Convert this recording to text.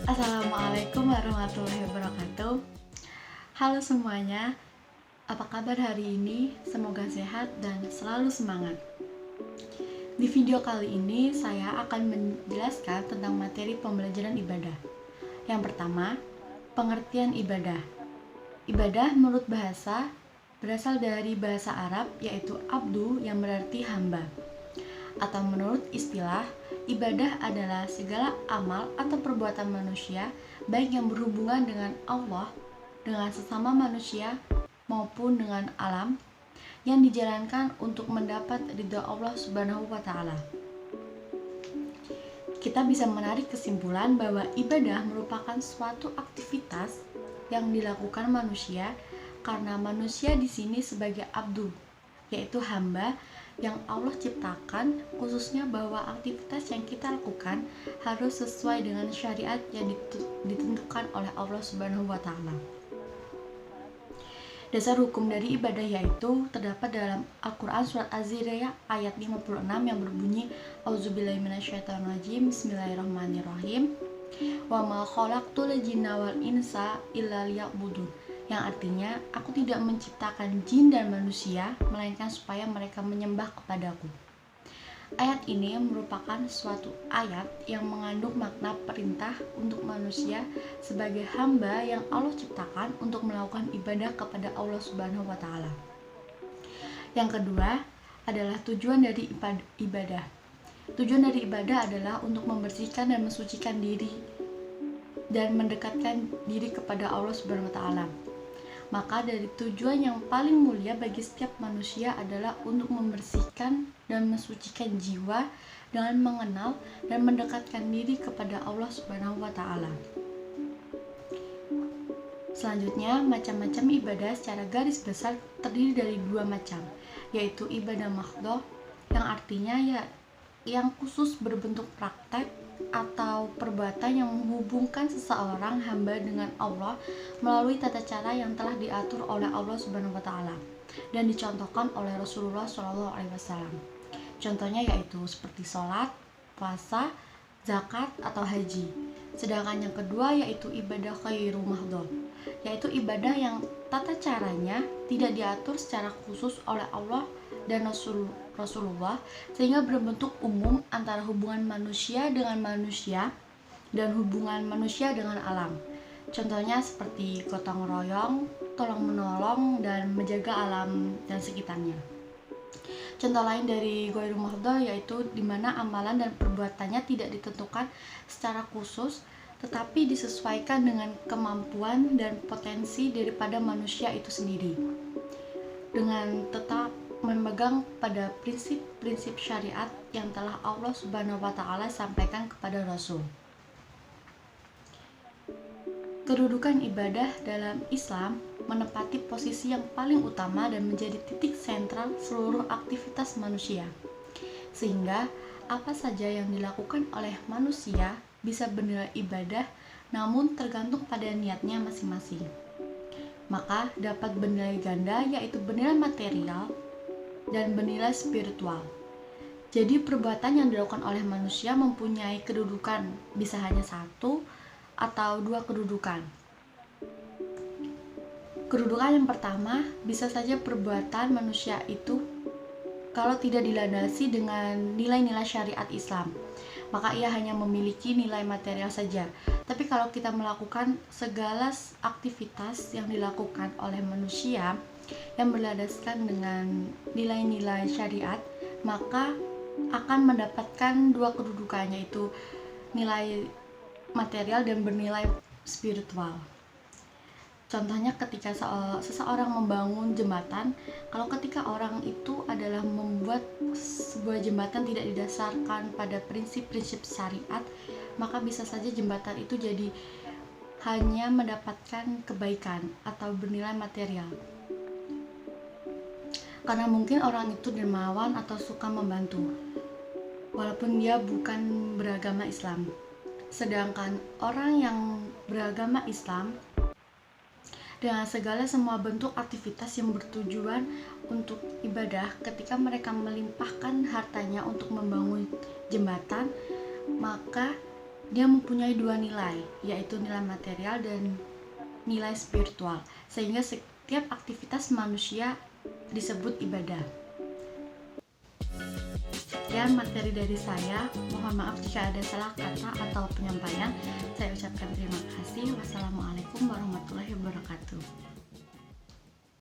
Assalamualaikum warahmatullahi wabarakatuh. Halo semuanya, apa kabar hari ini? Semoga sehat dan selalu semangat. Di video kali ini saya akan menjelaskan tentang materi pembelajaran ibadah. Yang pertama, pengertian ibadah. Ibadah menurut bahasa berasal dari bahasa Arab yaitu abdu yang berarti hamba. Atau menurut istilah, ibadah adalah segala amal atau perbuatan manusia, baik yang berhubungan dengan Allah, dengan sesama manusia, maupun dengan alam, yang dijalankan untuk mendapat ridha Allah Subhanahu wa Ta'ala. Kita bisa menarik kesimpulan bahwa ibadah merupakan suatu aktivitas yang dilakukan manusia karena manusia di sini sebagai abdu, yaitu hamba yang Allah ciptakan, khususnya bahwa aktivitas yang kita lakukan harus sesuai dengan syariat yang ditentukan oleh Allah Subhanahu wa Ta'ala. Dasar hukum dari ibadah yaitu terdapat dalam Al-Quran surat Az-Zariyat ayat 56 yang berbunyi Auzubillahi minasyaitonirrajim, Bismillahirrahmanirrahim, wa ma khalaqtul jinna wal insa illa liya'budun, yang artinya aku tidak menciptakan jin dan manusia melainkan supaya mereka menyembah kepadaku. Ayat ini merupakan suatu ayat yang mengandung makna perintah untuk manusia sebagai hamba yang Allah ciptakan untuk melakukan ibadah kepada Allah Subhanahu wa Ta'ala. Yang kedua adalah tujuan dari ibadah. Tujuan dari ibadah adalah untuk membersihkan dan mensucikan diri dan mendekatkan diri kepada Allah Subhanahu wa Ta'ala. Maka dari tujuan yang paling mulia bagi setiap manusia adalah untuk membersihkan dan mensucikan jiwa dengan mengenal dan mendekatkan diri kepada Allah Subhanahu wa Ta'ala. Selanjutnya, macam-macam ibadah secara garis besar terdiri dari dua macam, yaitu ibadah mahdhah yang artinya yang khusus berbentuk praktek atau perbuatan yang menghubungkan seseorang hamba dengan Allah melalui tata cara yang telah diatur oleh Allah Subhanahu wa Ta'ala dan dicontohkan oleh Rasulullah SAW. Contohnya yaitu seperti sholat, puasa, zakat, atau haji. Sedangkan yang kedua yaitu ibadah ghairu mahdhah, yaitu ibadah yang tata caranya tidak diatur secara khusus oleh Allah dan Rasulullah sehingga berbentuk umum antara hubungan manusia dengan manusia dan hubungan manusia dengan alam. Contohnya seperti gotong royong, tolong menolong, dan menjaga alam dan sekitarnya. Contoh lain dari ghairu mahdhah yaitu di mana amalan dan perbuatannya tidak ditentukan secara khusus tetapi disesuaikan dengan kemampuan dan potensi daripada manusia itu sendiri. Dengan tetap memegang pada prinsip-prinsip syariat yang telah Allah Subhanahu wa Ta'ala sampaikan kepada Rasul. Kedudukan ibadah dalam Islam menempati posisi yang paling utama dan menjadi titik sentral seluruh aktivitas manusia. Sehingga apa saja yang dilakukan oleh manusia bisa bernilai ibadah, namun tergantung pada niatnya masing-masing. Maka dapat bernilai ganda yaitu bernilai material dan bernilai spiritual. Jadi perbuatan yang dilakukan oleh manusia mempunyai kedudukan, bisa hanya satu atau dua kedudukan. Kedudukan yang pertama, bisa saja perbuatan manusia itu kalau tidak dilandasi dengan nilai-nilai syariat Islam, maka ia hanya memiliki nilai material saja. Tapi kalau kita melakukan segala aktivitas yang dilakukan oleh manusia yang berlandaskan dengan nilai-nilai syariat, maka akan mendapatkan dua kedudukan, yaitu nilai material dan bernilai spiritual. Contohnya ketika seseorang membangun jembatan, kalau ketika orang itu adalah membuat sebuah jembatan tidak didasarkan pada prinsip-prinsip syariat, maka bisa saja jembatan itu jadi hanya mendapatkan kebaikan atau bernilai material. Karena mungkin orang itu dermawan atau suka membantu, walaupun dia bukan beragama Islam. Sedangkan orang yang beragama Islam dengan segala semua bentuk aktivitas yang bertujuan untuk ibadah, ketika mereka melimpahkan hartanya untuk membangun jembatan, maka dia mempunyai dua nilai, yaitu nilai material dan nilai spiritual, sehingga setiap aktivitas manusia disebut ibadah. Sekian materi dari saya. Mohon maaf jika ada salah kata atau penyampaian. Saya ucapkan terima kasih. Wassalamualaikum warahmatullahi wabarakatuh.